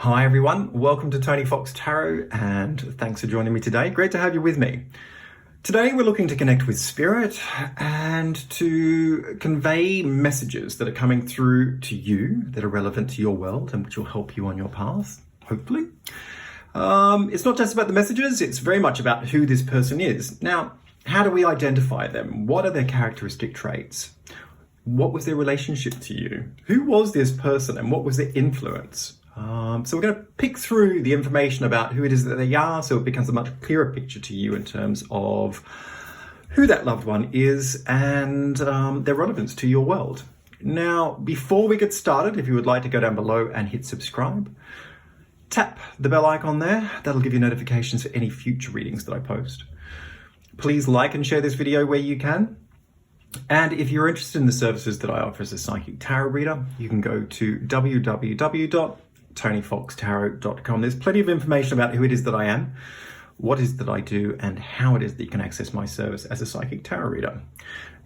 Hi everyone, welcome to Tony Fox Tarot and thanks for joining me today. Great to have you with me. Today we're looking to connect with Spirit and to convey messages that are coming through to you that are relevant to your world and which will help you on your path, hopefully. It's not just about the messages, it's very much about who this person is. Now, how do we identify them? What are their characteristic traits? What was their relationship to you? Who was this person and what was their influence? So we're going to pick through the information about who it is that they are so it becomes a much clearer picture to you in terms of who that loved one is and their relevance to your world. Now, before we get started, if you would like to go down below and hit subscribe, tap the bell icon there. That'll give you notifications for any future readings that I post. Please like and share this video where you can. And if you're interested in the services that I offer as a psychic tarot reader, you can go to www.tonyfoxtarot.com. There's plenty of information about who it is that I am, what it is that I do, and how it is that you can access my service as a psychic tarot reader.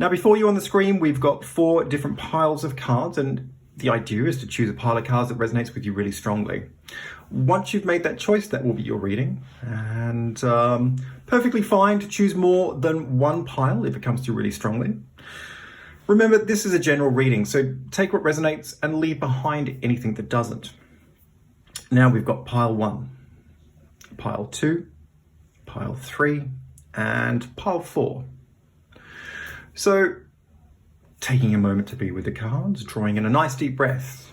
Now, before you on the screen, we've got 4 different piles of cards, and the idea is to choose a pile of cards that resonates with you really strongly. Once you've made that choice, that will be your reading, and perfectly fine to choose more than one pile if it comes through really strongly. Remember, this is a general reading, so take what resonates and leave behind anything that doesn't. Now we've got pile 1, pile 2, pile 3, and pile 4. So taking a moment to be with the cards, drawing in a nice deep breath,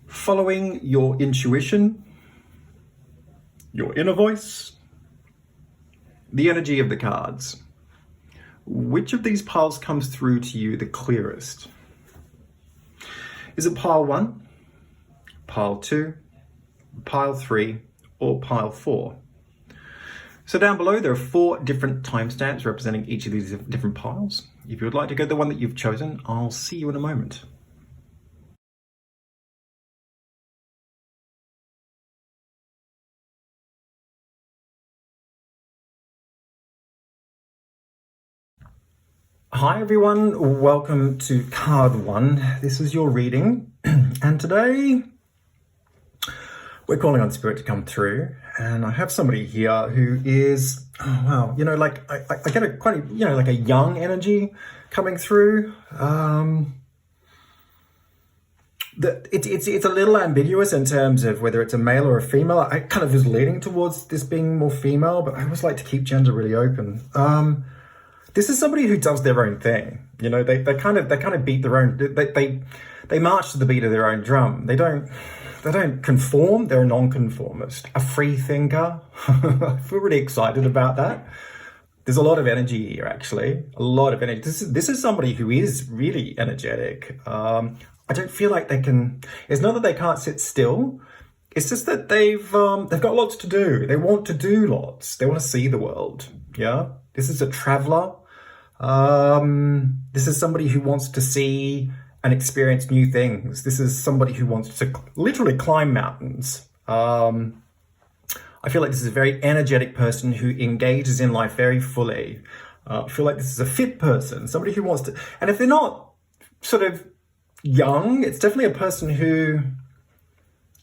following your intuition, your inner voice, the energy of the cards. Which of these piles comes through to you the clearest? Is it pile 1, pile 2, pile 3, or pile 4? So down below there are 4 different timestamps representing each of these different piles. If you would like to go to the one that you've chosen, I'll see you in a moment. Hi everyone, welcome to card 1. This is your reading, and today we're calling on Spirit to come through, and I have somebody here who is, oh wow, you know, like I get a quite, you know, like a young energy coming through. It's a little ambiguous in terms of whether it's a male or a female. I kind of was leaning towards this being more female, but I always like to keep gender really open. This is somebody who does their own thing. You know, they kind of beat their own. They march to the beat of their own drum. They don't conform. They're a non-conformist, a free thinker. I feel really excited about that. There's a lot of energy here, actually. A lot of energy. This is somebody who is really energetic. I don't feel like they can. It's not that they can't sit still. It's just that they've got lots to do. They want to do lots. They want to see the world. Yeah. This is a traveler. This is somebody who wants to see and experience new things. This is somebody who wants to literally climb mountains. I feel like this is a very energetic person who engages in life very fully. I feel like this is a fit person, somebody who wants to, and if they're not sort of young, it's definitely a person who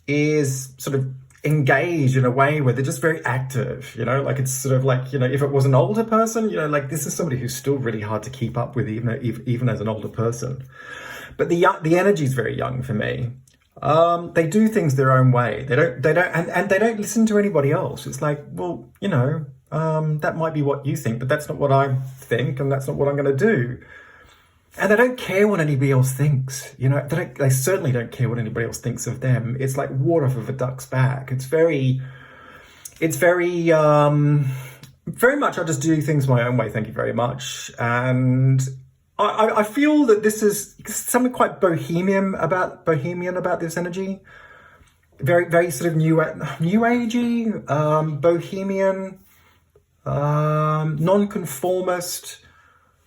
is sort of engaged in a way where they're just very active, you know, like it's sort of like, you know, if it was an older person, you know, like this is somebody who's still really hard to keep up with even as an older person. But the energy is very young for me. They do things their own way. They don't and they don't listen to anybody else. It's like, well, you know, that might be what you think, but that's not what I think, and that's not what I'm going to do. And they don't care what anybody else thinks, you know. They certainly don't care what anybody else thinks of them. It's like water off of a duck's back. It's very much. I just do things my own way. Thank you very much. And I feel that this is something quite bohemian about this energy. Very, very sort of new agey, bohemian, non-conformist,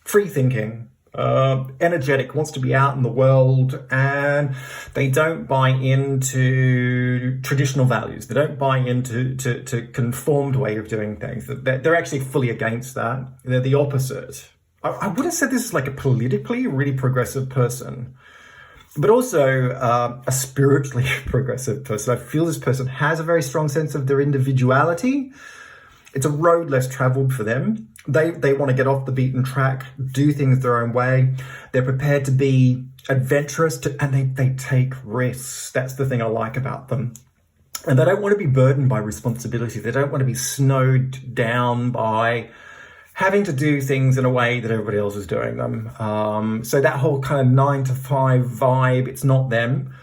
free thinking. Energetic, wants to be out in the world, and they don't buy into traditional values. They don't buy into to conformed way of doing things. They're actually fully against that. They're the opposite. I would have said this is like a politically really progressive person. but also a spiritually progressive person. I feel this person has a very strong sense of their individuality. It's a road less traveled for them. They want to get off the beaten track, do things their own way. They're prepared to be adventurous, and they take risks. That's the thing I like about them. And they don't want to be burdened by responsibility. They don't want to be snowed down by having to do things in a way that everybody else is doing them. So that whole kind of 9 to 5 vibe, it's not them.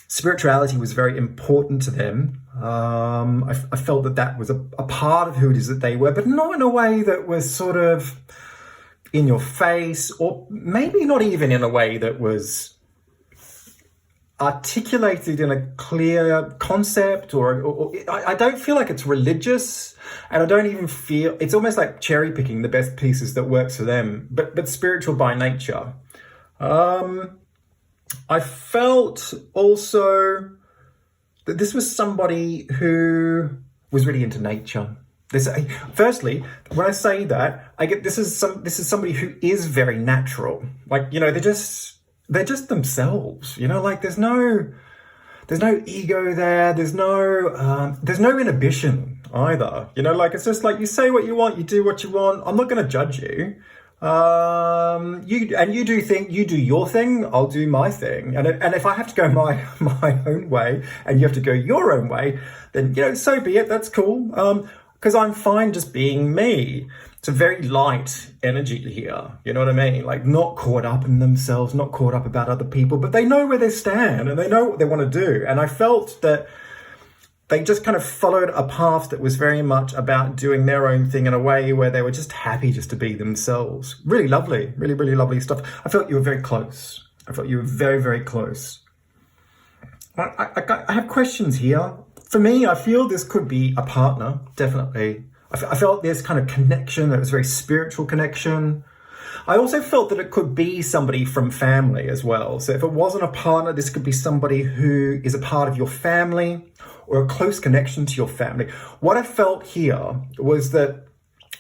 Spirituality was very important to them. I felt that was a part of who it is that they were, but not in a way that was sort of in your face, or maybe not even in a way that was articulated in a clear concept, or I don't feel like it's religious, and I don't even feel, it's almost like cherry picking the best pieces that works for them, but spiritual by nature. I felt also that this was somebody who was really into nature. Firstly, when I say that, I get this is somebody who is very natural. Like, you know, they're just themselves. You know, like there's no ego there. There's no inhibition either. You know, like it's just like you say what you want, you do what you want. I'm not going to judge you. You do your thing, I'll do my thing, and if I have to go my own way and you have to go your own way, then, you know, so be it. That's cool. Because I'm fine just being me. It's a very light energy here. You know what I mean? Like, not caught up in themselves, not caught up about other people, but they know where they stand and they know what they want to do. And I felt that they just kind of followed a path that was very much about doing their own thing in a way where they were just happy just to be themselves. Really lovely, really, really lovely stuff. I felt you were very close. I felt you were very, very close. I have questions here. For me, I feel this could be a partner, definitely. I felt this kind of connection, that was a very spiritual connection. I also felt that it could be somebody from family as well. So if it wasn't a partner, this could be somebody who is a part of your family or a close connection to your family. What I felt here was that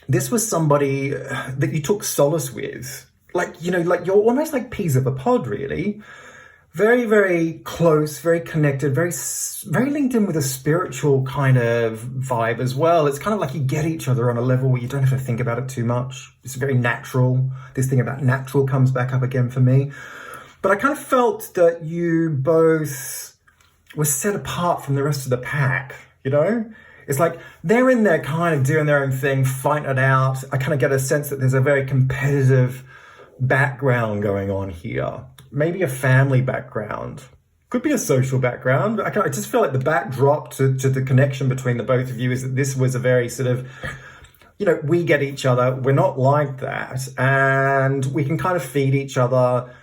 this was somebody that you took solace with. Like, you know, like you're almost like peas of a pod, really. Very, very close, very connected, very, very linked in with a spiritual kind of vibe as well. It's kind of like you get each other on a level where you don't have to think about it too much. It's very natural. This thing about natural comes back up again for me. But I kind of felt that you both were set apart from the rest of the pack, you know? It's like they're in there kind of doing their own thing, fighting it out. I kind of get a sense that there's a very competitive background going on here. Maybe a family background. Could be a social background. I just feel like the backdrop to the connection between the both of you is that this was a very sort of, you know, we get each other. We're not like that. And we can kind of feed each other,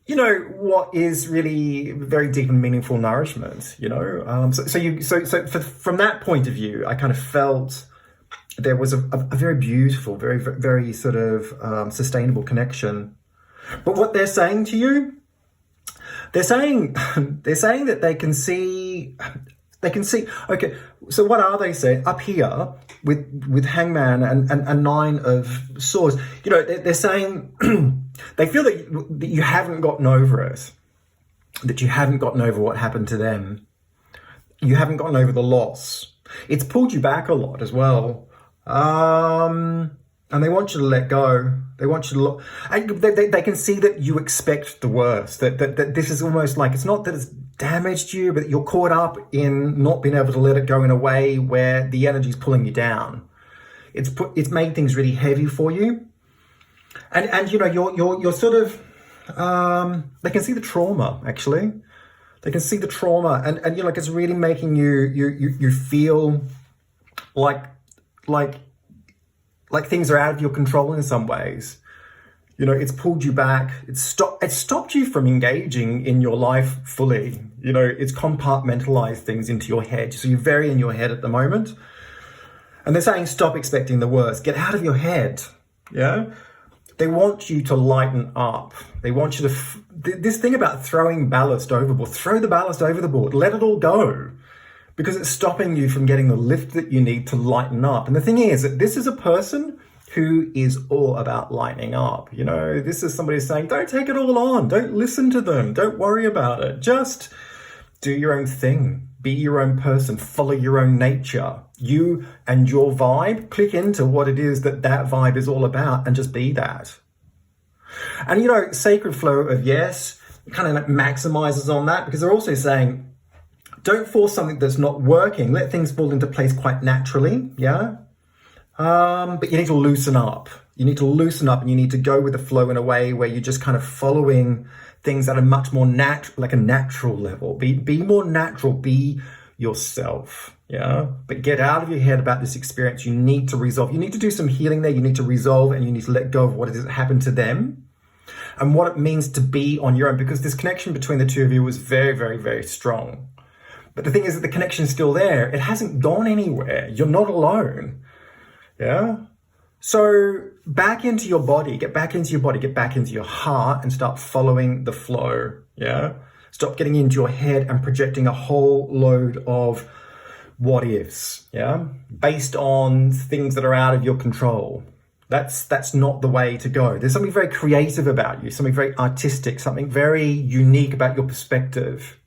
you know, what is really very deep and meaningful nourishment, you know? From that point of view, I kind of felt there was a very beautiful, very, very sort of sustainable connection. But what they're saying to you, they're saying that they can see, okay, so what are they saying? Up here with Hangman and Nine of Swords, you know, they're saying they feel that you haven't gotten over it, that you haven't gotten over what happened to them. You haven't gotten over the loss. It's pulled you back a lot as well. And they want you to let go. They want you to look. They can see that you expect the worst. That this is almost like, it's not that it's damaged you, but you're caught up in not being able to let it go in a way where the energy's pulling you down. It's made things really heavy for you. And you know, you're sort of, they can see the trauma, actually. They can see the trauma, and you know, like, it's really making you feel like things are out of your control in some ways. You know, it's pulled you back. It stopped you from engaging in your life fully. You know, it's compartmentalized things into your head. So you're very in your head at the moment. And they're saying, stop expecting the worst. Get out of your head. Yeah. They want you to lighten up. They want you to, this thing about throwing ballast overboard, throw the ballast over the board, let it all go. Because it's stopping you from getting the lift that you need to lighten up. And the thing is that this is a person who is all about lightening up. You know, this is somebody saying, don't take it all on. Don't listen to them. Don't worry about it. Just do your own thing. Be your own person. Follow your own nature. You and your vibe, click into what it is that vibe is all about and just be that. And, you know, sacred flow of yes kind of like maximizes on that, because they're also saying, don't force something that's not working. Let things fall into place quite naturally, yeah? But you need to loosen up. You need to loosen up and you need to go with the flow in a way where you're just kind of following things at a much more like a natural level. Be more natural, be yourself, yeah? But get out of your head about this experience. You need to resolve. You need to do some healing there. You need to resolve and you need to let go of what it is that happened to them and what it means to be on your own, because this connection between the two of you was very, very, very strong. But the thing is that the connection's still there. It hasn't gone anywhere. You're not alone. Yeah? So back into your body, get back into your body, get back into your heart and start following the flow. Yeah? Stop getting into your head and projecting a whole load of what ifs. Yeah? Based on things that are out of your control. That's not the way to go. There's something very creative about you, something very artistic, something very unique about your perspective.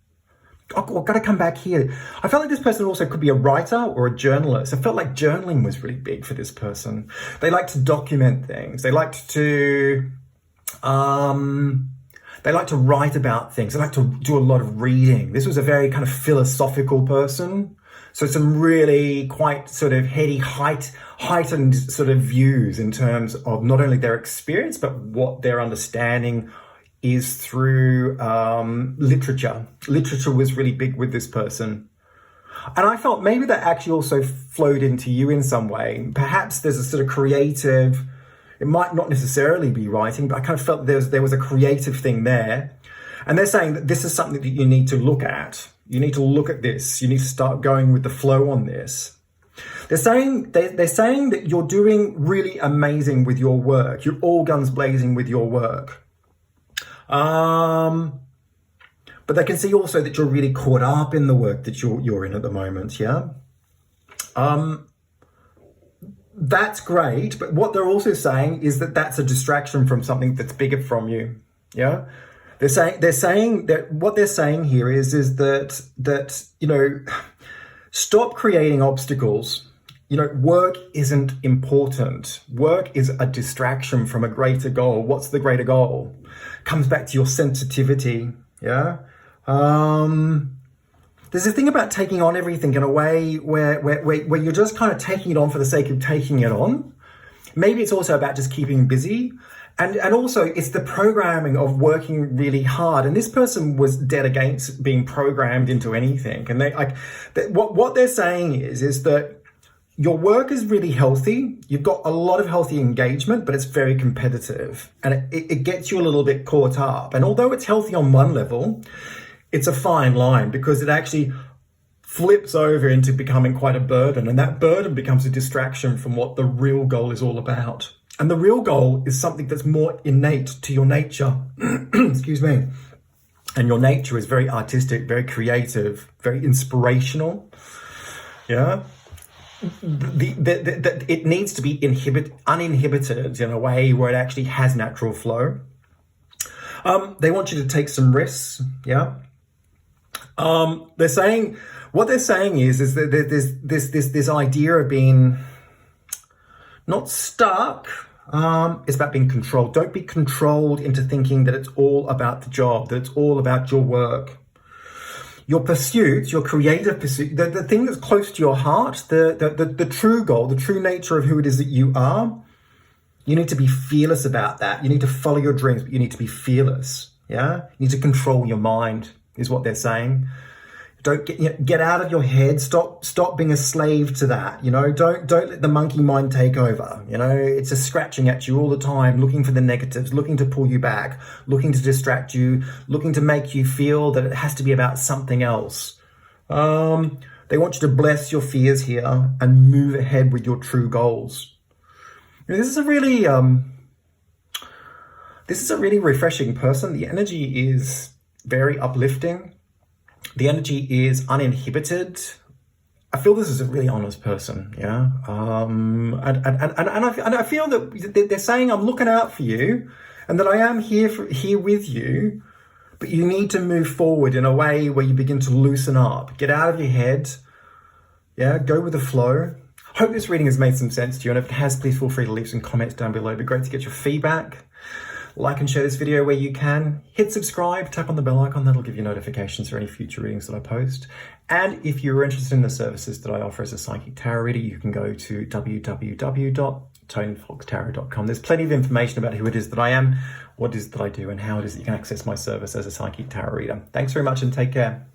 I've got to come back here. I felt like this person also could be a writer or a journalist. I felt like journaling was really big for this person. They like to document things. They like to write about things. They like to do a lot of reading. This was a very kind of philosophical person. So some really quite sort of heady, heightened sort of views in terms of not only their experience, but what their understanding is through literature. Literature was really big with this person. And I felt maybe that actually also flowed into you in some way. Perhaps there's a sort of creative, it might not necessarily be writing, but I kind of felt there was a creative thing there. And they're saying that this is something that you need to look at. You need to look at this. You need to start going with the flow on this. They're saying that you're doing really amazing with your work. You're all guns blazing with your work. But they can see also that you're really caught up in the work that you're in at the moment, yeah? That's great, but what they're also saying is that that's a distraction from something that's bigger from you, yeah? They're saying that what they're saying here is that you know, stop creating obstacles. You know, work isn't important. Work is a distraction from a greater goal. What's the greater goal? Comes back to your sensitivity, yeah? There's a thing about taking on everything in a way where you're just kind of taking it on for the sake of taking it on. Maybe it's also about just keeping busy. And also it's the programming of working really hard. And this person was dead against being programmed into anything. And what they're saying is that your work is really healthy. You've got a lot of healthy engagement, but it's very competitive. And it gets you a little bit caught up. And although it's healthy on one level, it's a fine line because it actually flips over into becoming quite a burden. And that burden becomes a distraction from what the real goal is all about. And the real goal is something that's more innate to your nature. Excuse me. And your nature is very artistic, very creative, very inspirational. Yeah. It needs to be uninhibited in a way where it actually has natural flow. They want you to take some risks. Yeah. What they're saying is that there's this idea of being not stuck. It's about being controlled. Don't be controlled into thinking that it's all about the job, that it's all about your work. Your pursuits, your creative pursuit, the thing that's close to your heart, the true goal, the true nature of who it is that you are, you need to be fearless about that. You need to follow your dreams, but you need to be fearless. Yeah? You need to control your mind, is what they're saying. Don't get out of your head. Stop being a slave to that. You know, don't let the monkey mind take over. You know, it's just scratching at you all the time, looking for the negatives, looking to pull you back, looking to distract you, looking to make you feel that it has to be about something else. They want you to bless your fears here and move ahead with your true goals. You know, this is a really refreshing person. The energy is very uplifting. The energy is uninhibited. I feel this is a really honest person, yeah. And I feel that they're saying I'm looking out for you, and that I am here with you, but you need to move forward in a way where you begin to loosen up, get out of your head, yeah, go with the flow. Hope this reading has made some sense to you, and if it has, please feel free to leave some comments down below. It'd be great to get your feedback. Like and share this video where you can. Hit subscribe, tap on the bell icon, that'll give you notifications for any future readings that I post. And if you're interested in the services that I offer as a psychic tarot reader, you can go to www.tonyfoxtarot.com. There's plenty of information about who it is that I am, what it is that I do, and how it is that you can access my service as a psychic tarot reader. Thanks very much and take care.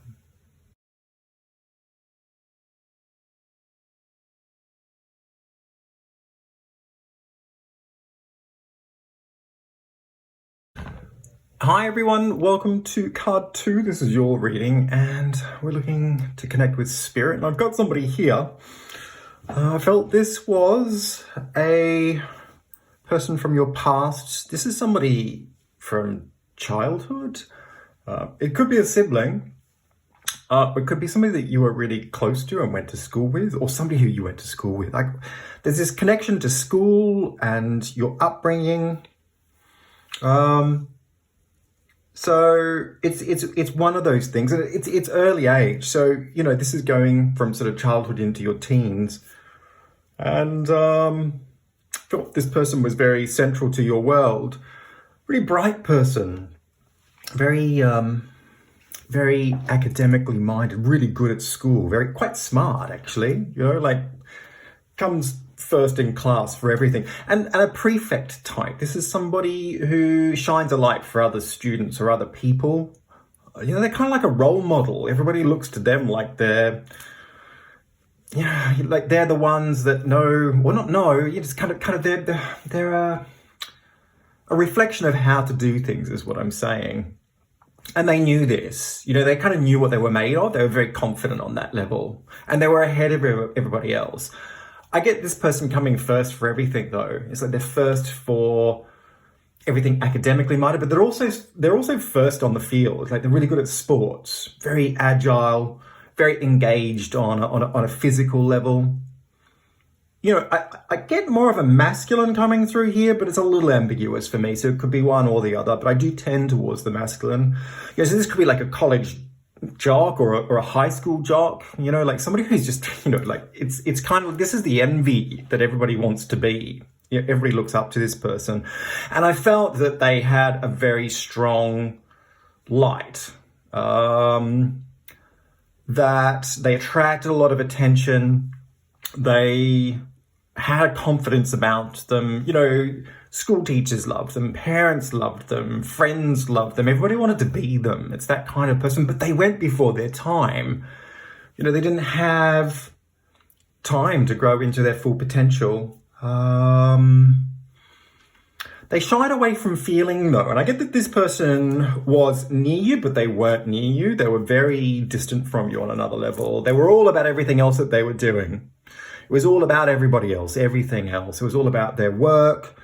Hi everyone, welcome to card 2. This is your reading and we're looking to connect with spirit. And I've got somebody here. I felt this was a person from your past. This is somebody from childhood. It could be a sibling. It could be somebody that you were really close to and went to school with, or somebody who you went to school with. Like, there's this connection to school and your upbringing. So it's one of those things, and it's early age. So, you know, this is going from sort of childhood into your teens. And I thought this person was very central to your world. Really bright person. Very academically minded, really good at school, quite smart actually, you know, like comes first in class for everything, and a prefect type. This is somebody who shines a light for other students or other people. You know, they're kind of like a role model. Everybody looks to them like they're, yeah, like they're the ones that know, well, not know, you just kind of they're a reflection of how to do things, is what I'm saying. And they knew this, you know, they kind of knew what they were made of. They were very confident on that level, and they were ahead of everybody else. I get this person coming first for everything though. It's like they're first for everything academically minded, but they're also first on the field. Like, they're really good at sports, very agile, very engaged on a physical level. You know, I get more of a masculine coming through here, but it's a little ambiguous for me. So it could be one or the other, but I do tend towards the masculine. You know, so this could be like a college jock or a high school jock, you know, like somebody who's just, you know, like it's kind of, this is the envy that everybody wants to be. You know, everybody looks up to this person. And I felt that they had a very strong light, that they attracted a lot of attention. They had confidence about them, you know. School teachers loved them, parents loved them, friends loved them, everybody wanted to be them. It's that kind of person, but they went before their time. You know, they didn't have time to grow into their full potential. They shied away from feeling though, and I get that this person was near you, but they weren't near you. They were very distant from you on another level. They were all about everything else that they were doing. It was all about everybody else, everything else. It was all about their work,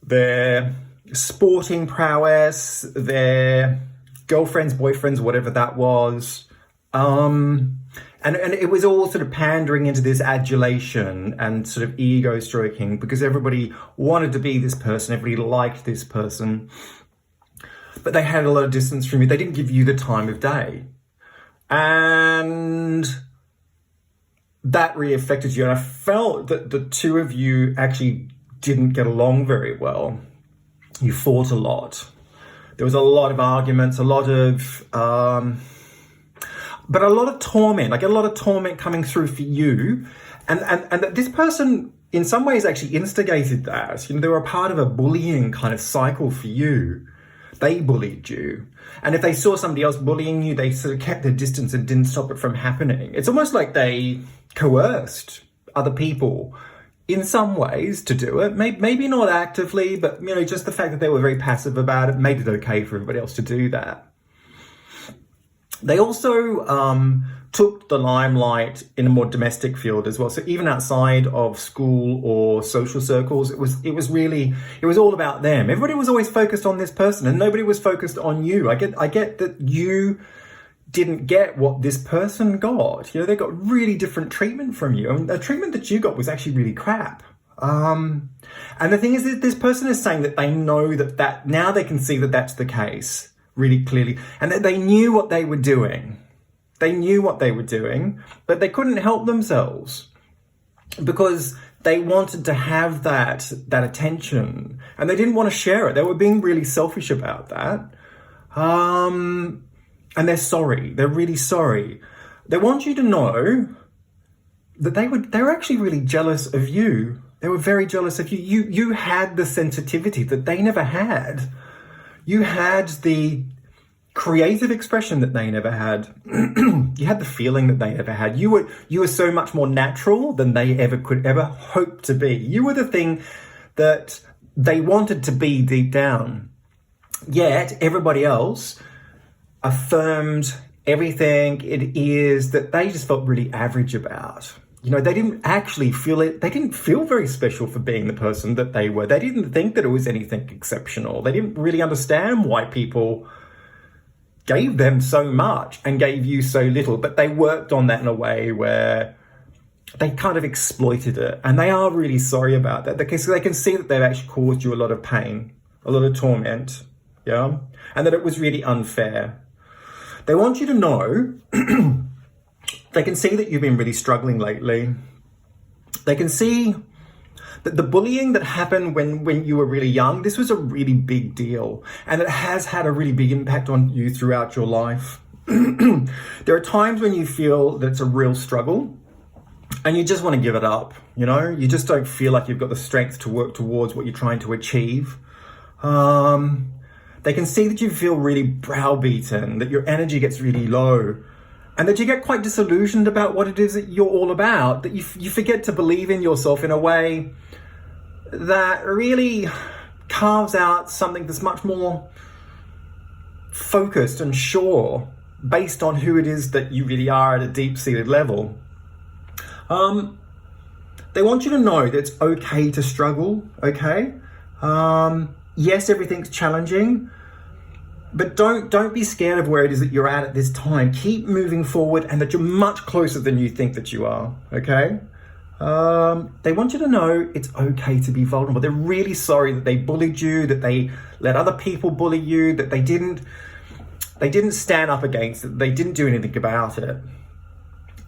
their sporting prowess, their girlfriends, boyfriends, whatever that was. And it was all sort of pandering into this adulation and sort of ego stroking, because everybody wanted to be this person, everybody liked this person, but they had a lot of distance from you. They didn't give you the time of day. And that really affected you. And I felt that the two of you actually didn't get along very well. You fought a lot. There was a lot of arguments, a lot of, but a lot of torment. I get a lot of torment coming through for you. And this person in some ways actually instigated that. You know, they were a part of a bullying kind of cycle for you. They bullied you. And if they saw somebody else bullying you, they sort of kept their distance and didn't stop it from happening. It's almost like they coerced other people in some ways to do it. Maybe not actively, but, you know, just the fact that they were very passive about it made it okay for everybody else to do that. They also took the limelight in a more domestic field as well. So even outside of school or social circles, it was all about them. Everybody was always focused on this person and nobody was focused on you. I get that you didn't get what this person got. You know, they got really different treatment from you. And the treatment that you got was actually really crap. And the thing is that this person is saying that they know that now they can see that that's the case really clearly, and that they knew what they were doing. They knew what they were doing, but they couldn't help themselves because they wanted to have that attention and they didn't want to share it. They were being really selfish about that. And they're sorry. They're really sorry. They want you to know that they were actually really jealous of you. They were very jealous of you. You had the sensitivity that they never had. You had the creative expression that they never had. You had the feeling that they never had. You were so much more natural than they could ever hope to be. You were the thing that they wanted to be deep down. Yet everybody else affirmed everything it is that they just felt really average about. You know, they didn't actually feel it. They didn't feel very special for being the person that they were. They didn't think that it was anything exceptional. They didn't really understand why people gave them so much and gave you so little. But they worked on that in a way where they kind of exploited it. And they are really sorry about that because they can see that they've actually caused you a lot of pain, a lot of torment, yeah? And that it was really unfair. They want you to know they can see that you've been really struggling lately. They can see that the bullying that happened when you were really young, this was a really big deal. And it has had a really big impact on you throughout your life. There are times when you feel that it's a real struggle and you just want to give it up. You know, you just don't feel like you've got the strength to work towards what you're trying to achieve. They can see that you feel really browbeaten, that your energy gets really low, and that you get quite disillusioned about what it is that you're all about, that you forget to believe in yourself in a way that really carves out something that's much more focused and sure based on who it is that you really are at a deep-seated level. They want you to know that it's okay to struggle, okay? Yes, everything's challenging, but don't be scared of where it is that you're at this time. Keep moving forward and that you're much closer than you think that you are, okay? They want you to know it's okay to be vulnerable. They're really sorry that they bullied you, that they let other people bully you, that they didn't stand up against it, they didn't do anything about it.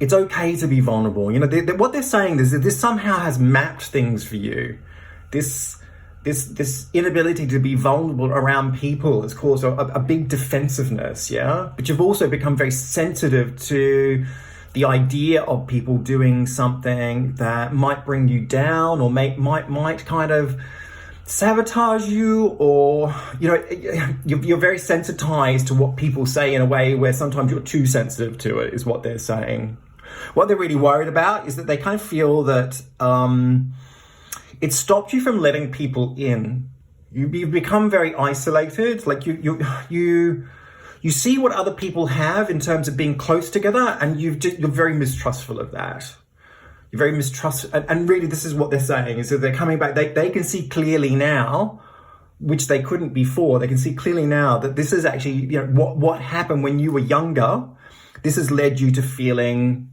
It's okay to be vulnerable. You know, what they're saying is that this somehow has mapped things for you. This inability to be vulnerable around people has caused a big defensiveness, yeah? But you've also become very sensitive to the idea of people doing something that might bring you down or might kind of sabotage you, or, you know, you're very sensitized to what people say in a way where sometimes you're too sensitive to it, is what they're saying. What they're really worried about is that they kind of feel that it stopped you from letting people in. You've become very isolated. Like you see what other people have in terms of being close together, and you're very mistrustful of that. You're very mistrustful, and really, this is what they're saying: is that they're coming back. They can see clearly now, which they couldn't before. They can see clearly now that this is actually, you know, what happened when you were younger. This has led you to feeling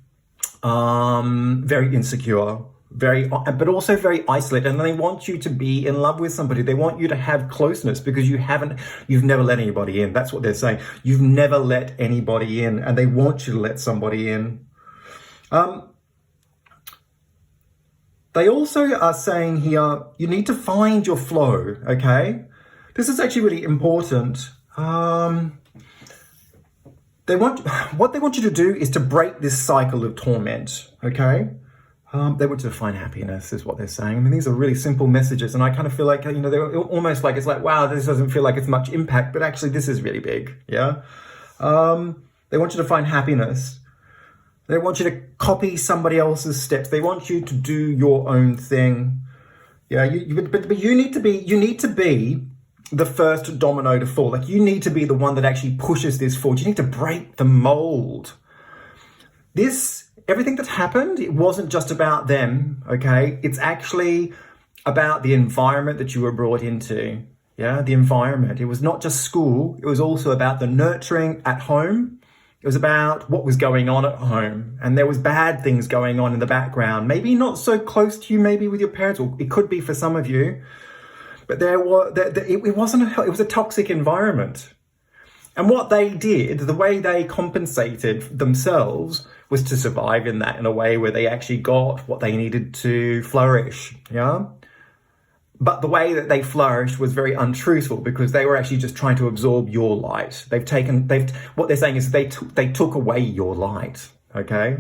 very insecure, but also very isolated. And they want you to be in love with somebody. They want you to have closeness because you've never let anybody in. That's what they're saying. You've never let anybody in, and they want you to let somebody in. They also are saying here, you need to find your flow, okay? This is actually really important. What they want you to do is to break this cycle of torment, okay? They want you to find happiness, is what they're saying. I mean, these are really simple messages, and I kind of feel like, you know, they're almost like, it's like, wow, this doesn't feel like it's much impact, but actually this is really big, yeah? They want you to find happiness. They want you to copy somebody else's steps. They want you to do your own thing. Yeah, but you need to be the first domino to fall. Like, you need to be the one that actually pushes this forward. You need to break the mold. Everything that's happened, it wasn't just about them, okay? It's actually about the environment that you were brought into. Yeah, the environment. It was not just school. It was also about the nurturing at home. It was about what was going on at home, and there was bad things going on in the background. Maybe not so close to you, maybe with your parents, or it could be for some of you. But it was a toxic environment. And what they did, the way they compensated themselves, was to survive in that in a way where they actually got what they needed to flourish. Yeah. But the way that they flourished was very untruthful, because they were actually just trying to absorb your light. What they're saying is they took away your light. Okay.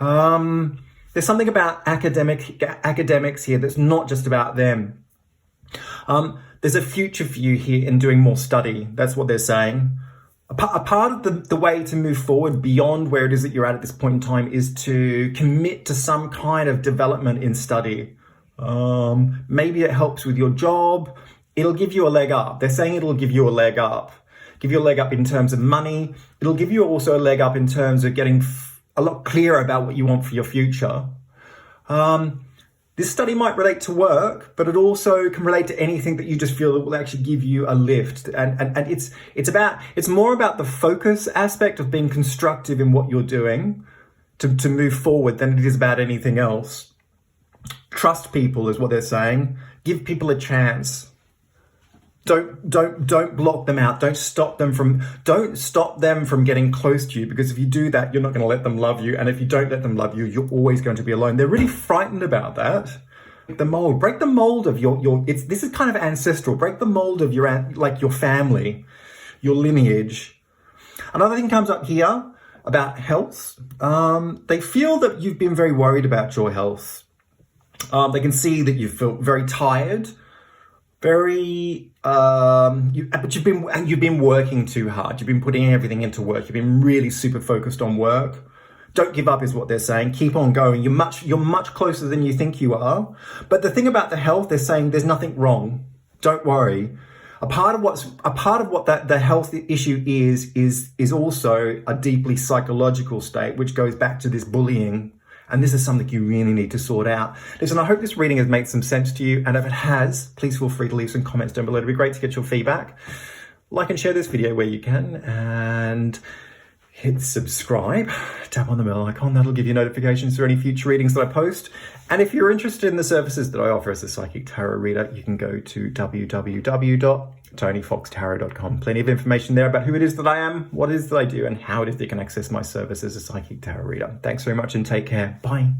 There's something about academics here that's not just about them. There's a future for you here in doing more study. That's what they're saying. A part of the way to move forward beyond where it is that you're at this point in time is to commit to some kind of development in study. Maybe it helps with your job. It'll give you a leg up. They're saying it'll give you a leg up. Give you a leg up in terms of money. It'll give you also a leg up in terms of getting a lot clearer about what you want for your future. This study might relate to work, but it also can relate to anything that you just feel that will actually give you a lift. And it's more about the focus aspect of being constructive in what you're doing to move forward than it is about anything else. Trust people is what they're saying. Give people a chance. Don't block them out. Don't stop them from getting close to you, because if you do that, you're not going to let them love you. And if you don't let them love you, you're always going to be alone. They're really frightened about that. Break the mold of this is kind of ancestral. Break the mold of your family, your lineage. Another thing comes up here about health. They feel that you've been very worried about your health. They can see that you feel very tired, but you've been working too hard. You've been putting everything into work. You've been really super focused on work. Don't give up is what they're saying. Keep on going. You're much closer than you think you are. But the thing about the health, they're saying there's nothing wrong. Don't worry. A part of what the health issue is also a deeply psychological state, which goes back to this bullying. And this is something you really need to sort out. Listen, I hope this reading has made some sense to you. And if it has, please feel free to leave some comments down below. It'd be great to get your feedback. Like and share this video where you can. And hit subscribe. Tap on the bell icon. That'll give you notifications for any future readings that I post. And if you're interested in the services that I offer as a psychic tarot reader, you can go to www.tonyfoxtarot.com. Plenty of information there about who it is that I am, what it is that I do, and how it is that you can access my service as a psychic tarot reader. Thanks very much and take care. Bye.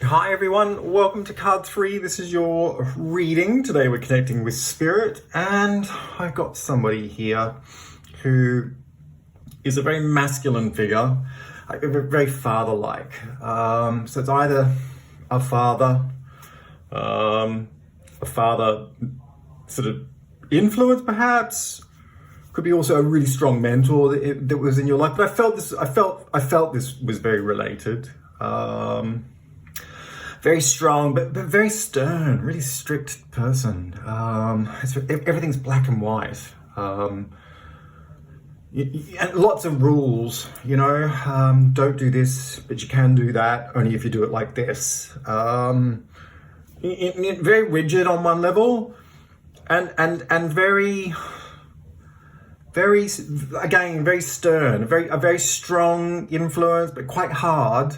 Hi everyone, welcome to card 3. This is your reading. Today we're connecting with spirit, and I've got somebody here who is a very masculine figure, very father-like. So it's either a father sort of influence perhaps, could be also a really strong mentor that was in your life. But I felt this was very related. Very strong, but very stern, really strict person. Everything's black and white. And lots of rules, don't do this, but you can do that, only if you do it like this. Very rigid on one level, and very stern, a very strong influence, but quite hard.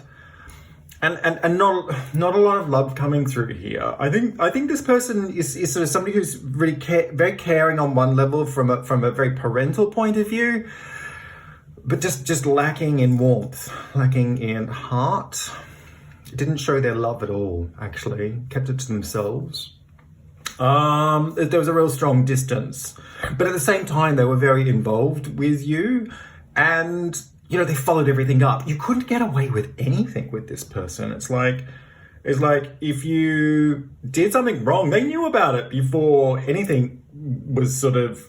And not a lot of love coming through here. I think this person is sort of somebody who's really very caring on one level from a very parental point of view, but just lacking in warmth, lacking in heart. Didn't show their love at all, actually. Kept it to themselves. There was a real strong distance, but at the same time they were very involved with you, and they followed everything up. You couldn't get away with anything with this person. It's like if you did something wrong, they knew about it before anything was sort of,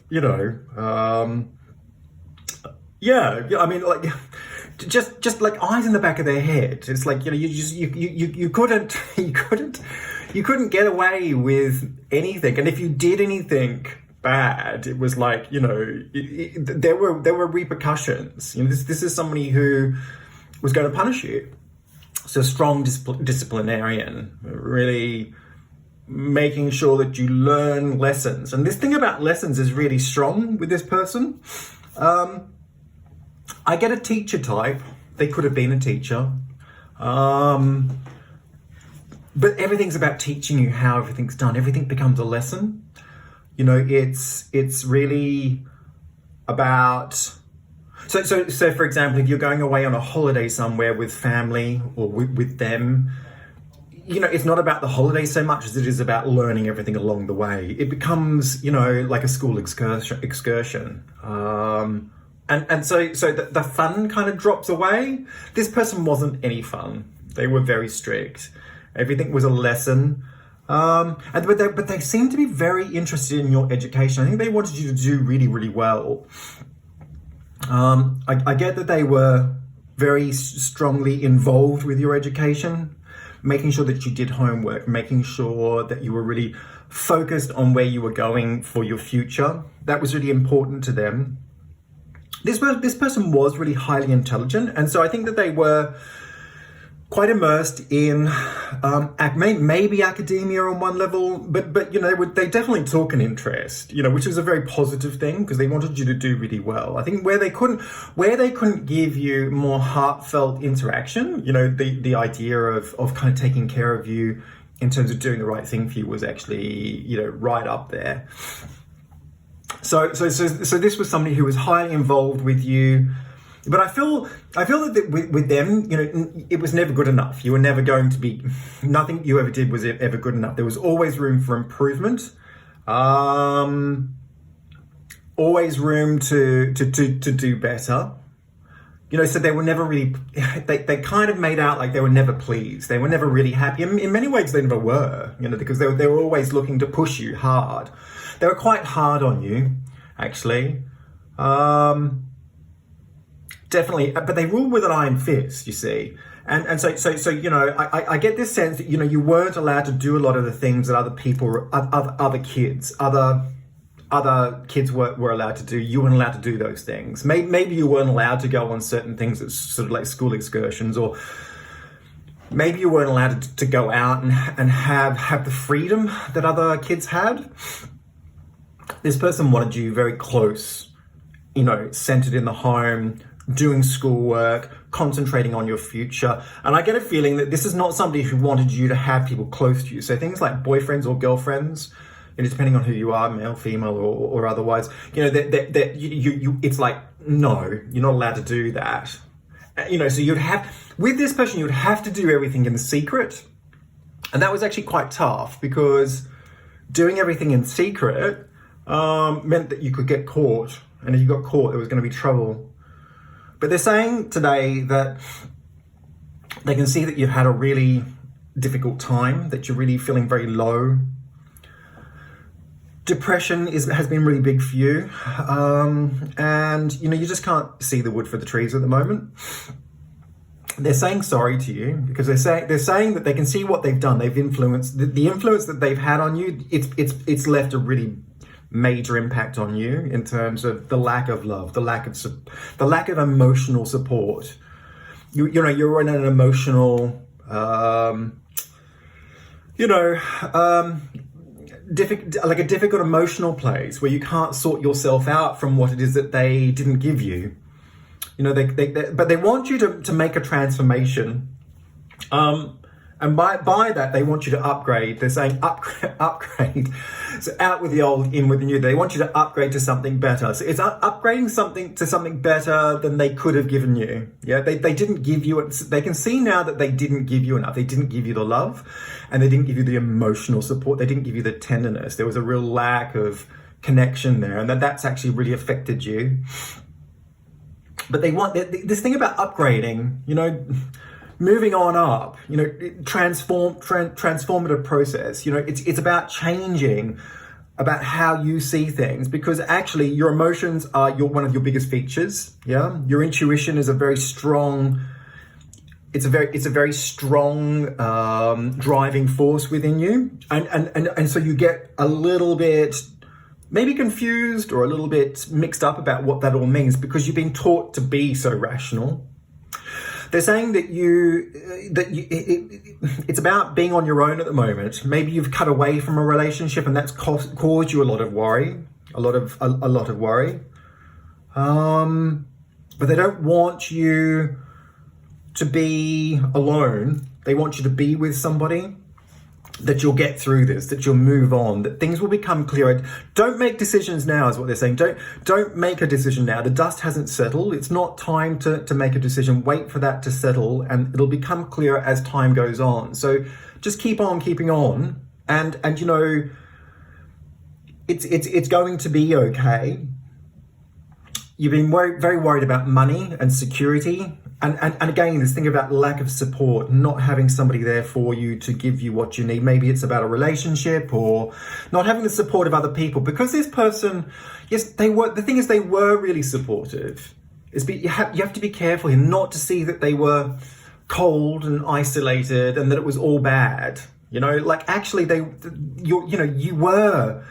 just like eyes in the back of their head. It's like, you couldn't get away with anything. And if you did anything bad, it was like, there were repercussions. This is somebody who was going to punish you. So strong disciplinarian, really making sure that you learn lessons. And this thing about lessons is really strong with this person. I get a teacher type. They could have been a teacher. But everything's about teaching you how everything's done. Everything becomes a lesson. You know, it's really about... So for example, if you're going away on a holiday somewhere with family or with them, you know, it's not about the holiday so much as it is about learning everything along the way. It becomes, you know, like a school excursion. And so the fun kind of drops away. This person wasn't any fun. They were very strict. Everything was a lesson. But they seem to be very interested in your education. I think they wanted you to do really, really well. I get that they were very strongly involved with your education, making sure that you did homework, making sure that you were really focused on where you were going for your future. That was really important to them. This person was really highly intelligent, and so I think that they were quite immersed in maybe academia on one level, but you know, they definitely took an interest, you know, which was a very positive thing because they wanted you to do really well. I think where they couldn't give you more heartfelt interaction, you know, the idea of kind of taking care of you in terms of doing the right thing for you was actually, you know, right up there. So this was somebody who was highly involved with you. But I feel that with them, you know, it was never good enough. You were never going to be, nothing you ever did was ever good enough. There was always room for improvement. Always room to do better. You know, so they were never really, they kind of made out like they were never pleased. They were never really happy. In many ways, they never were, you know, because they were always looking to push you hard. They were quite hard on you, actually. Definitely, but they ruled with an iron fist, you see. And so you know, I get this sense that, you know, you weren't allowed to do a lot of the things that other kids were allowed to do. You weren't allowed to do those things. Maybe you weren't allowed to go on certain things that's sort of like school excursions, or maybe you weren't allowed to go out and have the freedom that other kids had. This person wanted you very close, you know, centered in the home, doing schoolwork, concentrating on your future. And I get a feeling that this is not somebody who wanted you to have people close to you. So things like boyfriends or girlfriends, you know, depending on who you are, male, female, or otherwise, you know, that you it's like, no, you're not allowed to do that. You know, so with this person, you would have to do everything in secret. And that was actually quite tough, because doing everything in secret meant that you could get caught. And if you got caught, there was going to be trouble. But they're saying today that they can see that you've had a really difficult time, that you're really feeling very low. Depression has been really big for you. And, you know, you just can't see the wood for the trees at the moment. They're saying sorry to you, because they're saying that they can see what they've done. They've influenced, the influence that they've had on you, it's left a really major impact on you in terms of the lack of love, the lack of emotional support. You know, you're in an emotional, like a difficult emotional place where you can't sort yourself out from what it is that they didn't give you. You know, but they want you to make a transformation. And by that, they want you to upgrade. They're saying upgrade. So out with the old, in with the new. They want you to upgrade to something better. So it's upgrading something to something better than they could have given you. Yeah, they didn't give you it. They can see now that they didn't give you enough. They didn't give you the love, and they didn't give you the emotional support. They didn't give you the tenderness. There was a real lack of connection there, and that's actually really affected you. But they want this thing about upgrading, you know, moving on up, you know, transformative process. You know, it's about changing about how you see things, because actually your emotions are one of your biggest features. Yeah, your intuition is a very strong. It's a very strong driving force within you, and so you get a little bit maybe confused or a little bit mixed up about what that all means, because you've been taught to be so rational. They're saying that it's about being on your own at the moment. Maybe you've cut away from a relationship and that's caused you a lot of worry, a lot of worry. But they don't want you to be alone. They want you to be with somebody, that you'll get through this, that you'll move on, that things will become clearer. Don't make decisions now is what they're saying. Don't make a decision now. The dust hasn't settled. It's not time to make a decision. Wait for that to settle and it'll become clearer as time goes on. So just keep on keeping on and you know, it's going to be okay. You've been very worried about money and security. And again, this thing about lack of support, not having somebody there for you to give you what you need. Maybe it's about a relationship or not having the support of other people. Because this person, yes, they were really supportive. You have to be careful here not to see that they were cold and isolated and that it was all bad. You know, like actually you were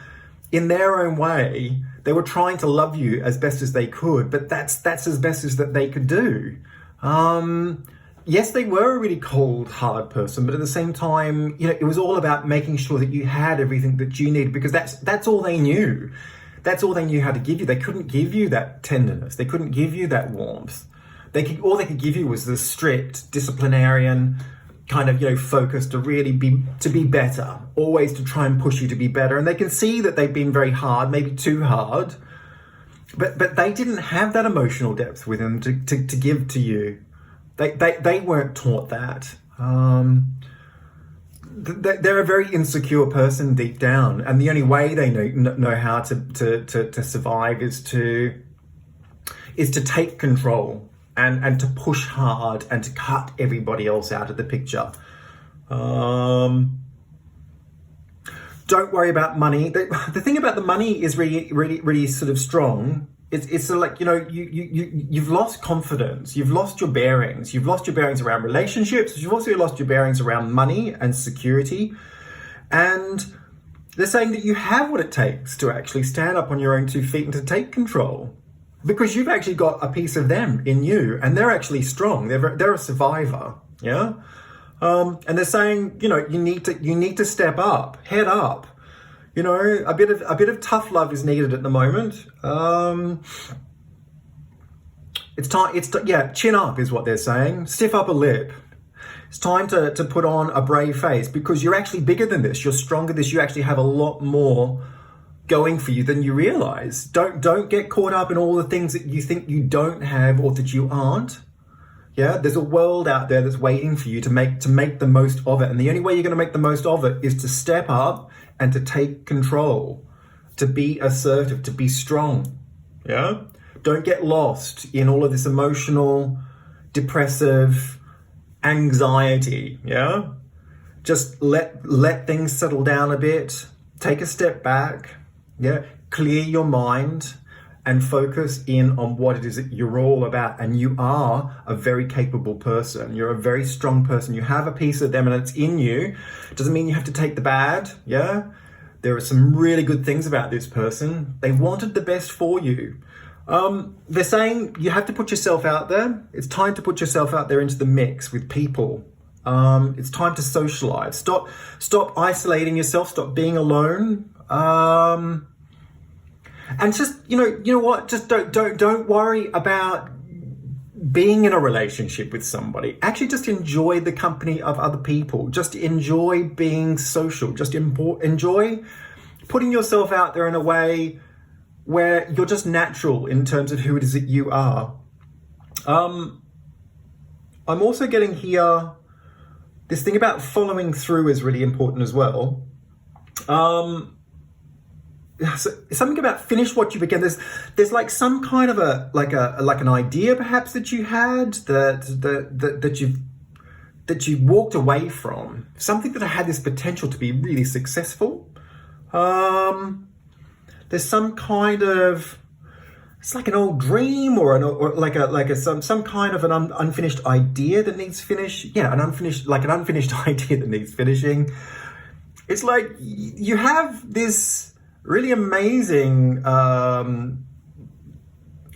in their own way. They were trying to love you as best as they could, but that's as best as that they could do. Yes, they were a really cold, hard person, but at the same time, you know, it was all about making sure that you had everything that you needed because that's all they knew. That's all they knew how to give you. They couldn't give you that tenderness. They couldn't give you that warmth. All they could give you was the strict disciplinarian kind of, you know, focus to really be better, always to try and push you to be better. And they can see that they've been very hard, maybe too hard. But they didn't have that emotional depth with them to give to you. They weren't taught that. They're a very insecure person deep down, and the only way they know how to survive is to take control and to push hard and to cut everybody else out of the picture. Don't worry about money. The thing about the money is really sort of strong. It's sort of like, you know, you've lost confidence. You've lost your bearings. You've lost your bearings around relationships. You've also lost your bearings around money and security. And they're saying that you have what it takes to actually stand up on your own 2 feet and to take control. Because you've actually got a piece of them in you and they're actually strong. They're a survivor. Yeah. And they're saying, you know, you need to step up, head up. You know, a bit of tough love is needed at the moment. Chin up is what they're saying. Stiff upper lip. It's time to put on a brave face because you're actually bigger than this. You're stronger than this. You actually have a lot more going for you than you realize. Don't get caught up in all the things that you think you don't have or that you aren't. Yeah, there's a world out there that's waiting for you to make the most of it. And the only way you're going to make the most of it is to step up and to take control, to be assertive, to be strong. Yeah? Don't get lost in all of this emotional, depressive anxiety. Yeah? Just let things settle down a bit. Take a step back. Yeah? Clear your mind. And focus in on what it is that you're all about. And you are a very capable person. You're a very strong person. You have a piece of them and it's in you. Doesn't mean you have to take the bad. Yeah. There are some really good things about this person. They wanted the best for you. They're saying you have to put yourself out there. It's time to put yourself out there into the mix with people. It's time to socialize. Stop isolating yourself. Stop being alone. And just, you know what? Just don't worry about being in a relationship with somebody. Actually, just enjoy the company of other people. Just enjoy being social. Just enjoy putting yourself out there in a way where you're just natural in terms of who it is that you are. I'm also getting here, this thing about following through is really important as well. So something about finish what you began. There's like some kind of an idea perhaps that you had that you've walked away from. Something that had this potential to be really successful. There's some kind of, it's like an old dream or some kind of an unfinished idea that needs finish. Yeah, an unfinished idea that needs finishing. It's like you have this really amazing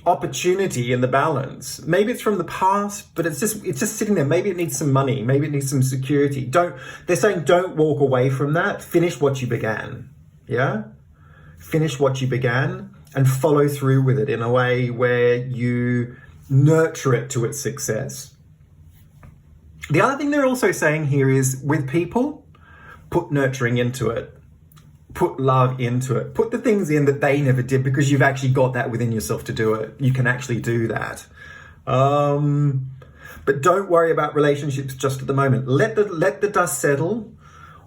opportunity in the balance. Maybe it's from the past, but it's just sitting there. Maybe it needs some money. Maybe it needs some security. They're saying don't walk away from that. Finish what you began. Yeah? Finish what you began and follow through with it in a way where you nurture it to its success. The other thing they're also saying here is with people, put nurturing into it. Put love into it. Put the things in that they never did, because you've actually got that within yourself to do it. You can actually do that. But don't worry about relationships just at the moment. Let the dust settle.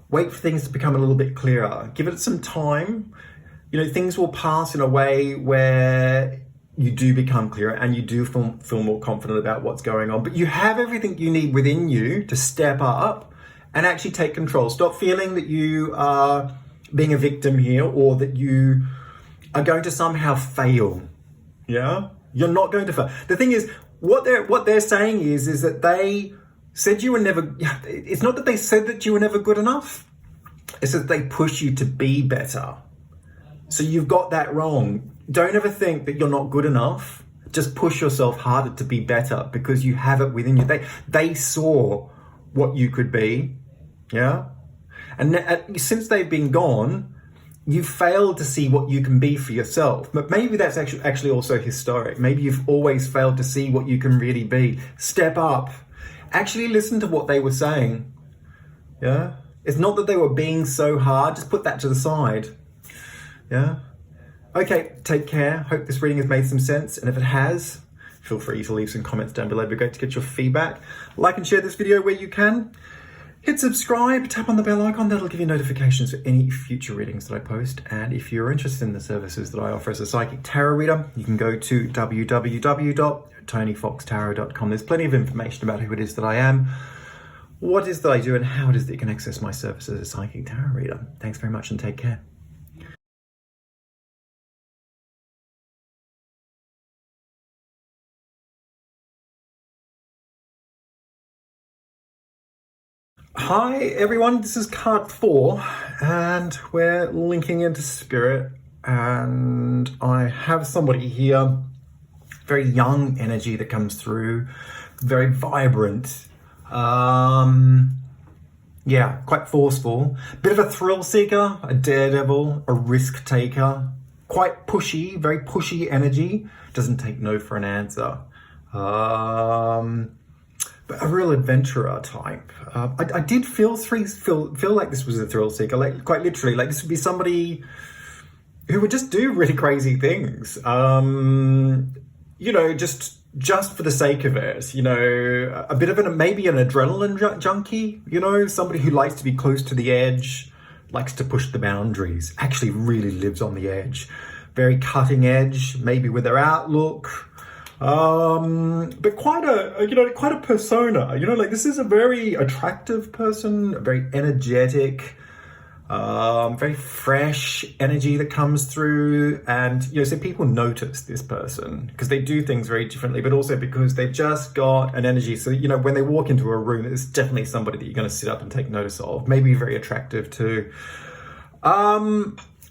Wait for things to become a little bit clearer. Give it some time. You know, things will pass in a way where you do become clearer and you do feel more confident about what's going on. But you have everything you need within you to step up and actually take control. Stop feeling that you are being a victim here, or that you are going to somehow fail. Yeah? You're not going to fail. The thing is, what they're saying is that they said you were never, it's not that they said that you were never good enough. It's that they push you to be better. So you've got that wrong. Don't ever think that you're not good enough. Just push yourself harder to be better, because you have it within you. They saw what you could be. Yeah? And since they've been gone, you failed to see what you can be for yourself. But maybe that's actually also historic. Maybe you've always failed to see what you can really be. Step up. Actually listen to what they were saying. Yeah? It's not that they were being so hard. Just put that to the side. Yeah? Okay, take care. Hope this reading has made some sense. And if it has, feel free to leave some comments down below. It'd be great to get your feedback. Like and share this video where you can. Hit subscribe, tap on the bell icon. That'll give you notifications for any future readings that I post. And if you're interested in the services that I offer as a psychic tarot reader, you can go to www.tonyfoxtarot.com. There's plenty of information about who it is that I am, what it is that I do, and how it is that you can access my service as a psychic tarot reader. Thanks very much and take care. Hi everyone, this is card 4 and we're linking into spirit, and I have somebody here, very young energy that comes through, very vibrant, yeah, quite forceful, bit of a thrill seeker, a daredevil, a risk taker, quite pushy, very pushy energy, doesn't take no for an answer. But a real adventurer type. I did feel like this was a thrill seeker, like quite literally, like this would be somebody who would just do really crazy things. You know, just for the sake of it. You know, a bit of maybe an adrenaline junkie. You know, somebody who likes to be close to the edge, likes to push the boundaries. Actually, really lives on the edge. Very cutting edge, maybe with their outlook. But quite a persona, you know, like this is a very attractive person, very energetic, very fresh energy that comes through. And, you know, so people notice this person because they do things very differently, but also because they've just got an energy. So, you know, when they walk into a room, it's definitely somebody that you're going to sit up and take notice of, maybe very attractive too.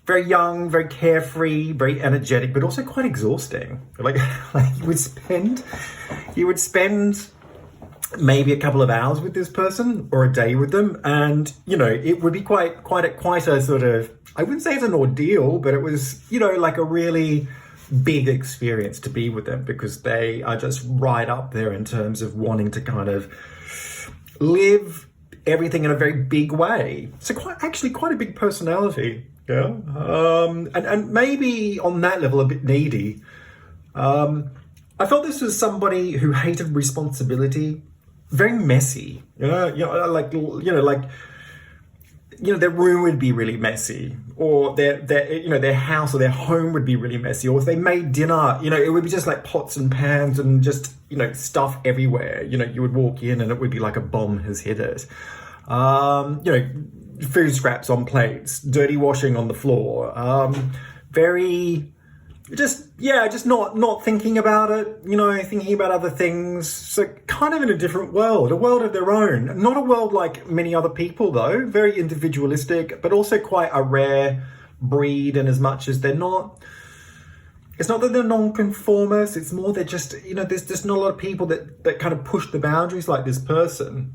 Very young, very carefree, very energetic, but also quite exhausting. Like you would spend maybe a couple of hours with this person or a day with them, and you know it would be quite a sort of, I wouldn't say it's an ordeal, but it was, you know, like a really big experience to be with them, because they are just right up there in terms of wanting to kind of live everything in a very big way. So quite a big personality. Yeah, and maybe on that level a bit needy. I felt this was somebody who hated responsibility, very messy. Their room would be really messy, or their house or their home would be really messy, or if they made dinner, you know, it would be just like pots and pans and just, you know, stuff everywhere. You know, you would walk in and it would be like a bomb has hit it. You know, food scraps on plates, dirty washing on the floor, just not thinking about it, you know, thinking about other things. So kind of in a different world, a world of their own. Not a world like many other people though, very individualistic, but also quite a rare breed, in as much as they're not it's not that they're non-conformists, it's more they're just, there's just not a lot of people that kind of push the boundaries like this person.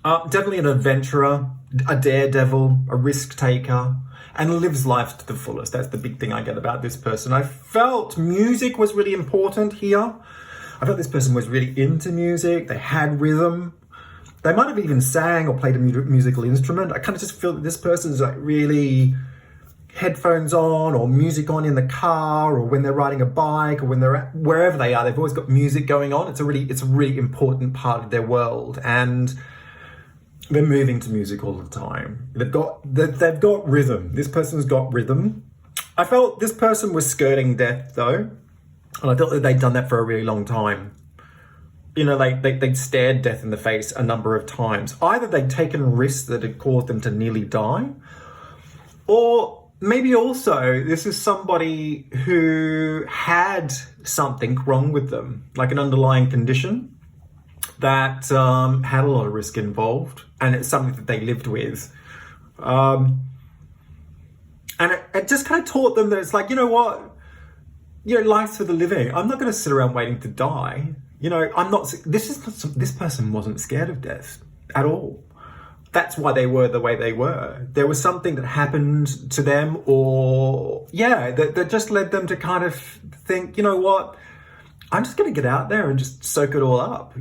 Definitely an adventurer, a daredevil, a risk taker, and lives life to the fullest. That's the big thing I get about this person. I felt music was really important here. I felt this person was really into music. They had rhythm. They might have even sang or played a musical instrument. I kind of just feel that this person is like really headphones on or music on in the car or when they're riding a bike or when they're wherever they are. They've always got music going on. It's a really important part of their world, and they're moving to music all the time. They've got rhythm. This person's got rhythm. I felt this person was skirting death though, and I thought that they'd done that for a really long time. They'd stared death in the face a number of times. Either they'd taken risks that had caused them to nearly die, or maybe also this is somebody who had something wrong with them, like an underlying condition that had a lot of risk involved, and it's something that they lived with. And it just kind of taught them that it's like, life's for the living. I'm not going to sit around waiting to die. This person wasn't scared of death at all. That's why they were the way they were. There was something that happened to them, or that just led them to kind of think, I'm just going to get out there and just soak it all up.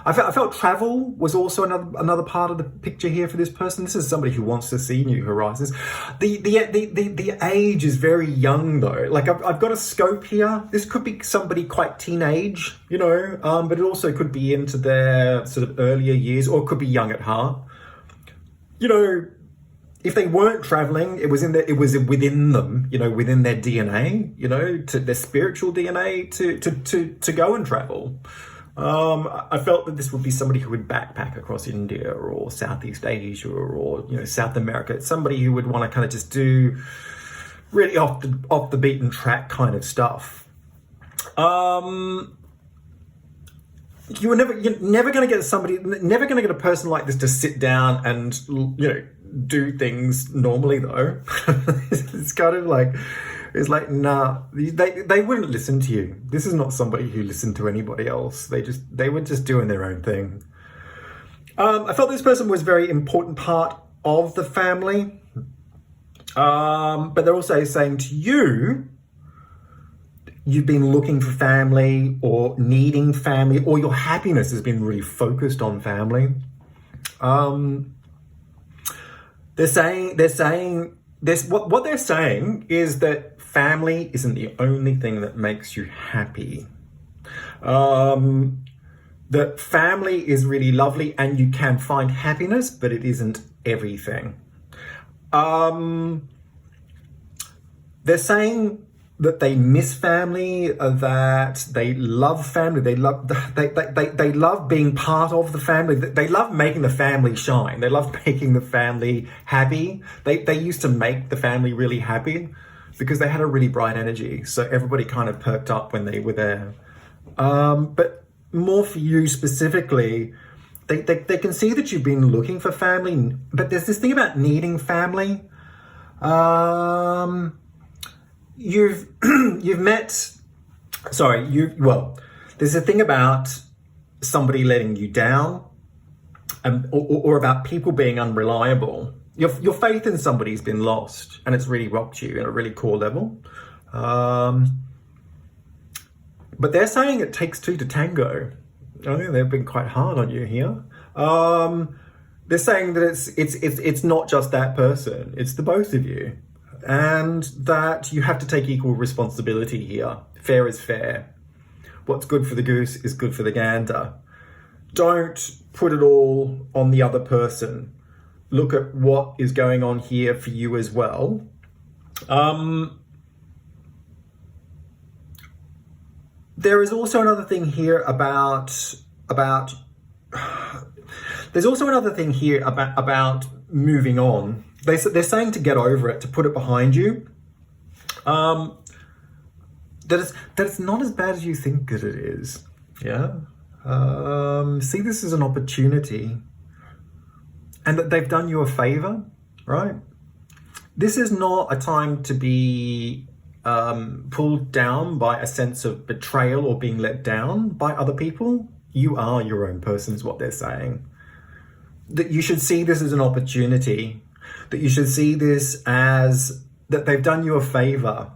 I felt travel was also another part of the picture here for this person. This is somebody who wants to see new horizons. The age is very young though. Like I've got a scope here. This could be somebody quite teenage, but it also could be into their sort of earlier years, or it could be young at heart. If they weren't traveling, it was within them, within their DNA, to their spiritual DNA to go and travel. I felt that this would be somebody who would backpack across India or Southeast Asia or South America. It's somebody who would want to kind of just do really off the beaten track kind of stuff. You're never going to get a person like this to sit down and do things normally though. It's kind of like, nah, they wouldn't listen to you. This is not somebody who listened to anybody else. They were just doing their own thing. I felt this person was a very important part of the family. But they're also saying to you, you've been looking for family or needing family, or your happiness has been really focused on family. They're saying this. What they're saying is that family isn't the only thing that makes you happy. That family is really lovely and you can find happiness, but it isn't everything. They're saying that they miss family, that they love family, they love being part of the family, they love making the family shine, they love making the family happy. They used to make the family really happy because they had a really bright energy, so everybody kind of perked up when they were there. But more for you specifically, they can see that you've been looking for family, but there's this thing about needing family. There's a thing about somebody letting you down, or about people being unreliable. Your faith in somebody's been lost, and it's really rocked you at a really core level. But they're saying it takes two to tango. I think they've been quite hard on you here. They're saying that it's not just that person, it's the both of you. And that you have to take equal responsibility here. Fair is fair. What's good for the goose is good for the gander. Don't put it all on the other person. Look at what is going on here for you as well. There is also another thing here about moving on. They're saying to get over it, to put it behind you. That it's not as bad as you think that it is. Yeah. See this as an opportunity, and that they've done you a favor, right? This is not a time to be pulled down by a sense of betrayal or being let down by other people, you are your own person, is what they're saying. That you should see this as an opportunity, that you should see this as that they've done you a favor.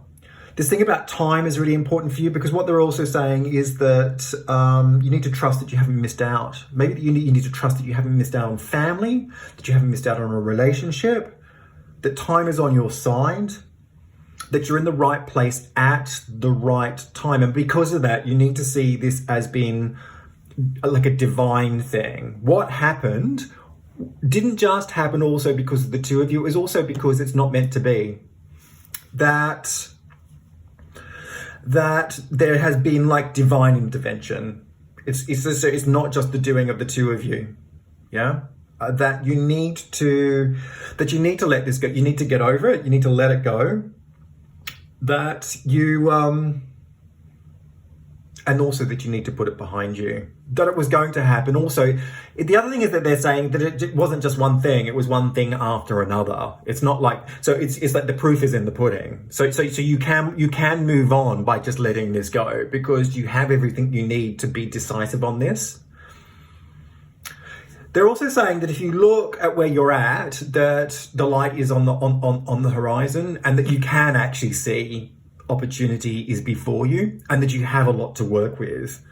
This thing about time is really important for you, because what they're also saying is that you need to trust that you haven't missed out. Maybe you need to trust that you haven't missed out on family, that you haven't missed out on a relationship, that time is on your side, that you're in the right place at the right time. And because of that, you need to see this as being like a divine thing. What happened didn't just happen also because of the two of you. It was also because it's not meant to be. That there has been like divine intervention. It's not just the doing of the two of you. Yeah. That you need to let this go. You need to get over it. You need to let it go. That you, and also that you need to put it behind you. That it was going to happen. Also, the other thing is that they're saying that it wasn't just one thing. It was one thing after another. It's not like, so it's like the proof is in the pudding. So you can move on by just letting this go, because you have everything you need to be decisive on this. They're also saying that if you look at where you're at, that the light is on the horizon, and that you can actually see opportunity is before you, and that you have a lot to work with,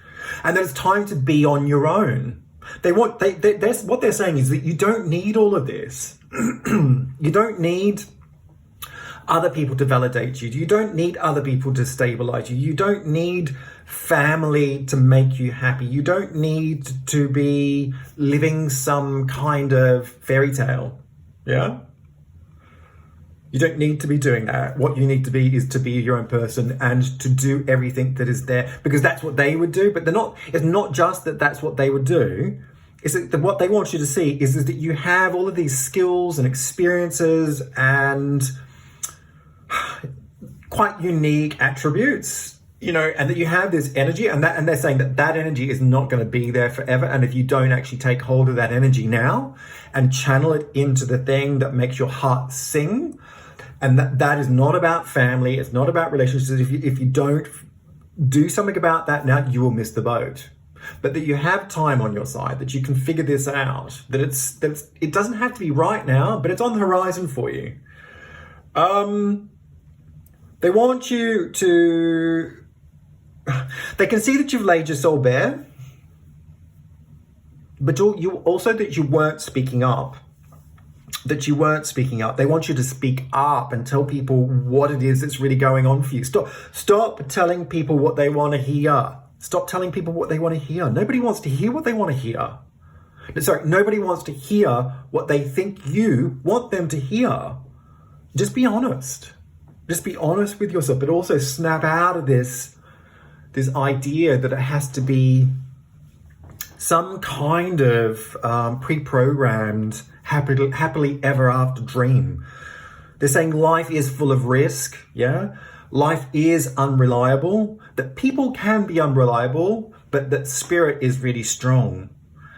and that it's time to be on your own. What they're saying is that you don't need all of this. You don't need other people to validate you. You don't need other people to stabilize you. You don't need family to make you happy. You don't need to be living some kind of fairy tale. Yeah? You don't need to be doing that. What you need to be is to be your own person and to do everything that is there, because that's what they would do. But it's not just that that's what they would do. It's that what they want you to see is that you have all of these skills and experiences and quite unique attributes, and that you have this energy, and they're saying that energy is not going to be there forever. And if you don't actually take hold of that energy now and channel it into the thing that makes your heart sing, and that is not about family, it's not about relationships. If you don't do something about that now, you will miss the boat. But that you have time on your side, that you can figure this out, that it doesn't have to be right now, but it's on the horizon for you. They want you to, they can see that you've laid your soul bare, but you also that you weren't speaking up. They want you to speak up and tell people what it is that's really going on for you. Stop telling people what they want to hear. Stop telling people what they want to hear. Nobody wants to hear what they want to hear. Sorry, nobody wants to hear what they think you want them to hear. Just be honest. Just be honest with yourself, but also snap out of this idea that it has to be some kind of pre-programmed happily ever after dream. They're saying life is full of risk, yeah? Life is unreliable, that people can be unreliable, but that spirit is really strong.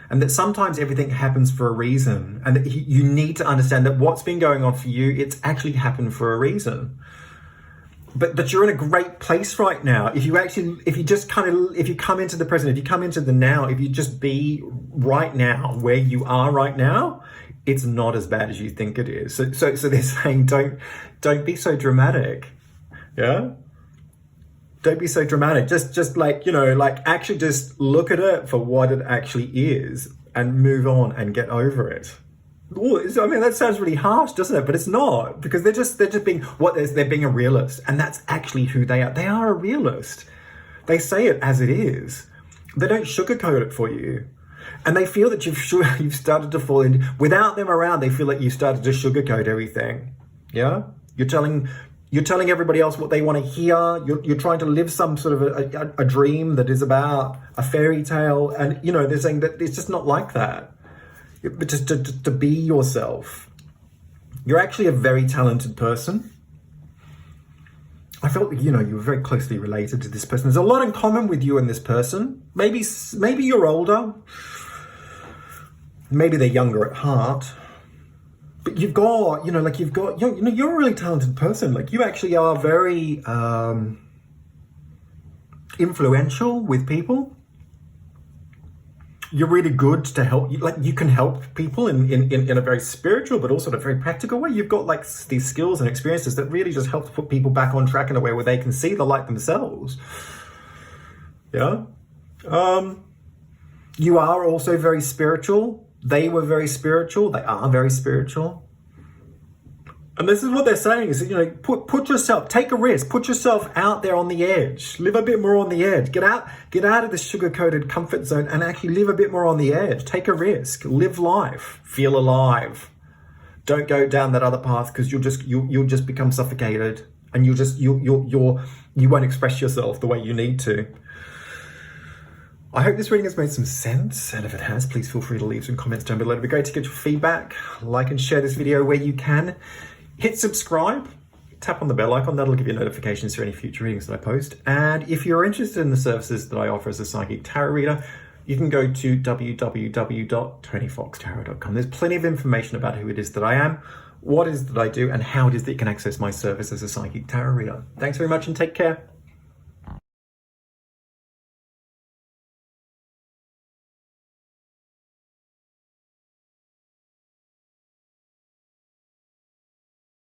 And that sometimes everything happens for a reason, and that you need to understand that what's been going on for you, it's actually happened for a reason. But that you're in a great place right now. If you come into the present, if you come into the now, if you just be right now, where you are right now, it's not as bad as you think it is. So they're saying don't be so dramatic. Yeah? Don't be so dramatic. Just actually just look at it for what it actually is and move on and get over it. Ooh, I mean, that sounds really harsh, doesn't it? But it's not, because they're just being they're being a realist, and that's actually who they are. They are a realist. They say it as it is. They don't sugarcoat it for you, and they feel that you've started to fall in. Without them around, they feel like you've started to sugarcoat everything. Yeah, you're telling everybody else what they want to hear. You're trying to live some sort of a dream that is about a fairy tale, and they're saying that it's just not like that. But just to be yourself. You're actually a very talented person. I felt you were very closely related to this person. There's a lot in common with you and this person. Maybe you're older. Maybe they're younger at heart. but you've got, you're a really talented person. Like, you actually are very influential with people. You're really good to help. Like, you can help people in a very spiritual, but also in a very practical way. You've got like these skills and experiences that really just help to put people back on track in a way where they can see the light themselves. Yeah. You are also very spiritual. They were very spiritual. They are very spiritual. And this is what they're saying is, put yourself, take a risk, put yourself out there on the edge, live a bit more on the edge, get out of the sugar-coated comfort zone and actually live a bit more on the edge. Take a risk, live life, feel alive. Don't go down that other path, because you'll just become suffocated, and you won't express yourself the way you need to. I hope this reading has made some sense, and if it has, please feel free to leave some comments down below. It'd be great to get your feedback. Like and share this video where you can. Hit subscribe, tap on the bell icon, that'll give you notifications for any future readings that I post. And if you're interested in the services that I offer as a psychic tarot reader, you can go to www.tonyfoxtarot.com. There's plenty of information about who it is that I am, what it is that I do, and how it is that you can access my service as a psychic tarot reader. Thanks very much and take care.